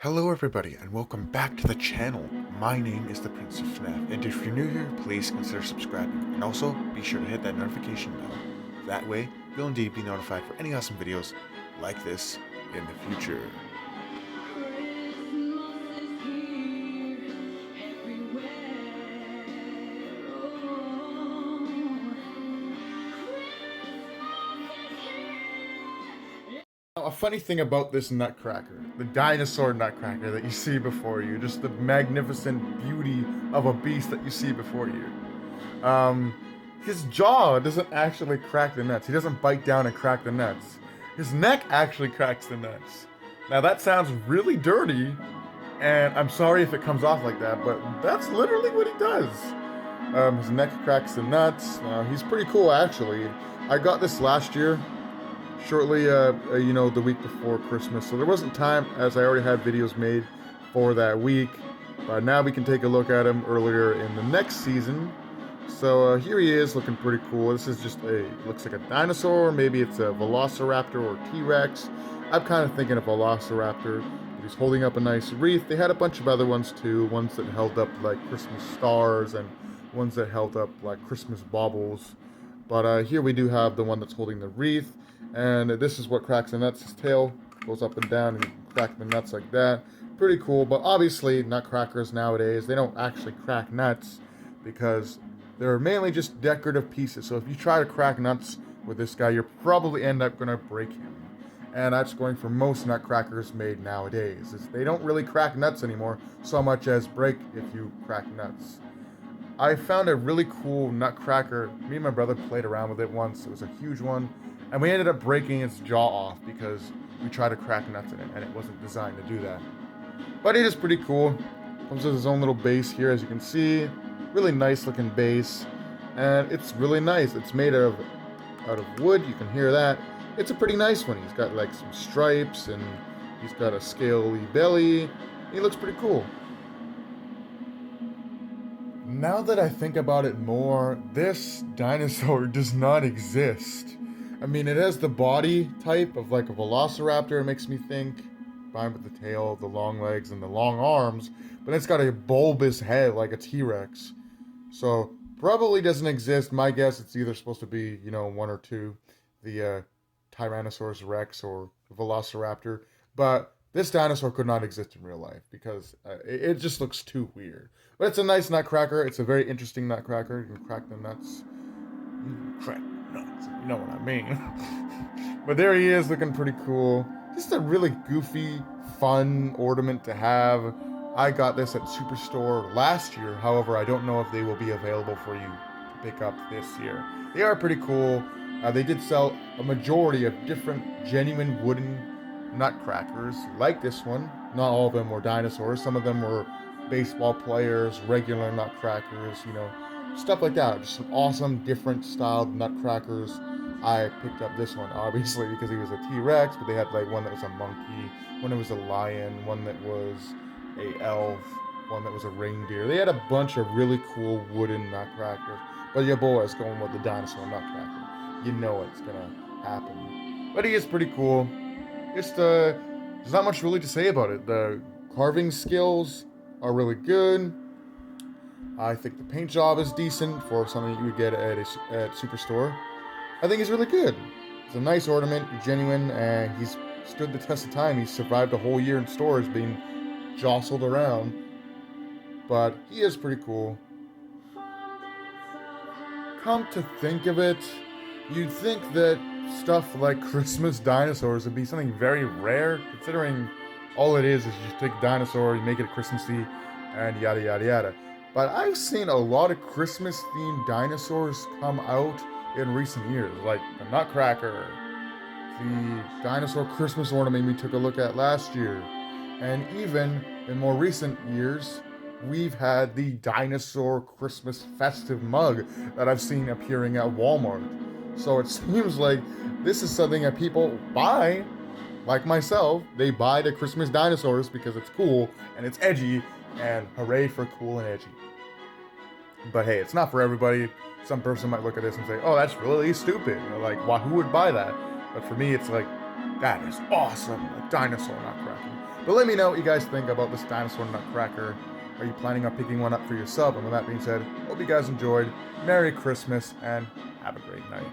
Hello everybody and welcome back to the channel. My name is the Prince of FNAF, and if you're new here, please consider subscribing, and also be sure to hit that notification bell. That way, you'll indeed be notified for any awesome videos like this in the future. A funny thing about this Nutcracker, the dinosaur Nutcracker that you see before you, just the magnificent beauty of a beast that you see before you. His jaw doesn't actually crack the nuts. He doesn't bite down and crack the nuts. His neck actually cracks the nuts. Now that sounds really dirty, and I'm sorry if it comes off like that, but that's literally what he does. His neck cracks the nuts. He's pretty cool actually. I got this last year. Shortly, the week before Christmas. So there wasn't time, as I already had videos made for that week. But now we can take a look at him earlier in the next season. So here he is, looking pretty cool. This is just looks like a dinosaur. Maybe it's a velociraptor or T-Rex. I'm kind of thinking of velociraptor. He's holding up a nice wreath. They had a bunch of other ones too. Ones that held up like Christmas stars and ones that held up like Christmas baubles. But here we do have the one that's holding the wreath. And this is what cracks the nuts. His tail goes up and down and you can crack the nuts like that. Pretty cool, but obviously nutcrackers nowadays, they don't actually crack nuts because they're mainly just decorative pieces. So if you try to crack nuts with this guy, you'll probably end up going to break him. And that's going for most nutcrackers made nowadays. They don't really crack nuts anymore so much as break if you crack nuts. I found a really cool nutcracker. Me and my brother played around with it once. It was a huge one. And we ended up breaking its jaw off because we tried to crack nuts in it and it wasn't designed to do that. But it is pretty cool. Comes with his own little base here, as you can see. Really nice looking base. And it's really nice. It's made out of wood, you can hear that. It's a pretty nice one. He's got like some stripes and he's got a scaly belly. He looks pretty cool. Now that I think about it more, this dinosaur does not exist. I mean, it has the body type of like a velociraptor, it makes me think, combined with the tail, the long legs, and the long arms, but it's got a bulbous head like a T-Rex. So, probably doesn't exist. My guess, it's either supposed to be, one or two, the Tyrannosaurus Rex or Velociraptor, but this dinosaur could not exist in real life because it just looks too weird. But it's a nice nutcracker. It's a very interesting nutcracker. You can crack the nuts. You can crack nuts. You know what I mean. But there he is, looking pretty cool. Just a really goofy, fun ornament to have. I got this at Superstore last year. However, I don't know if they will be available for you to pick up this year. They are pretty cool. They did sell a majority of different genuine wooden nutcrackers like this one. Not all of them were dinosaurs. Some of them were baseball players, regular nutcrackers, stuff like that. Just some awesome, different styled nutcrackers. I picked up this one, obviously, because he was a T-Rex, but they had like one that was a monkey, one that was a lion, one that was a elf, one that was a reindeer. They had a bunch of really cool wooden nutcrackers. But your boy is going with the dinosaur nutcracker. You know it's gonna happen. But he is pretty cool. There's not much really to say about it. The carving skills are really good. I think the paint job is decent for something you would get at Superstore. I think he's really good. It's a nice ornament, genuine, and he's stood the test of time. He's survived a whole year in stores being jostled around. But he is pretty cool. Come to think of it, you'd think that stuff like Christmas dinosaurs would be something very rare, considering all it is you take a dinosaur, you make it Christmassy, and yada yada yada. But I've seen a lot of Christmas-themed dinosaurs come out in recent years, like the Nutcracker, the dinosaur Christmas ornament we took a look at last year, and even in more recent years, we've had the dinosaur Christmas festive mug that I've seen appearing at Walmart. So it seems like this is something that people buy, like myself. They buy the Christmas dinosaurs because it's cool and it's edgy, and hooray for cool and edgy. But hey, it's not for everybody. Some person might look at this and say, oh, that's really stupid. Like, why, who would buy that? But for me, it's like, That is awesome. A dinosaur nutcracker. But let me know what you guys think about this dinosaur nutcracker. Are you planning on picking one up for yourself? And with that being said, hope you guys enjoyed. Merry Christmas and have a great night.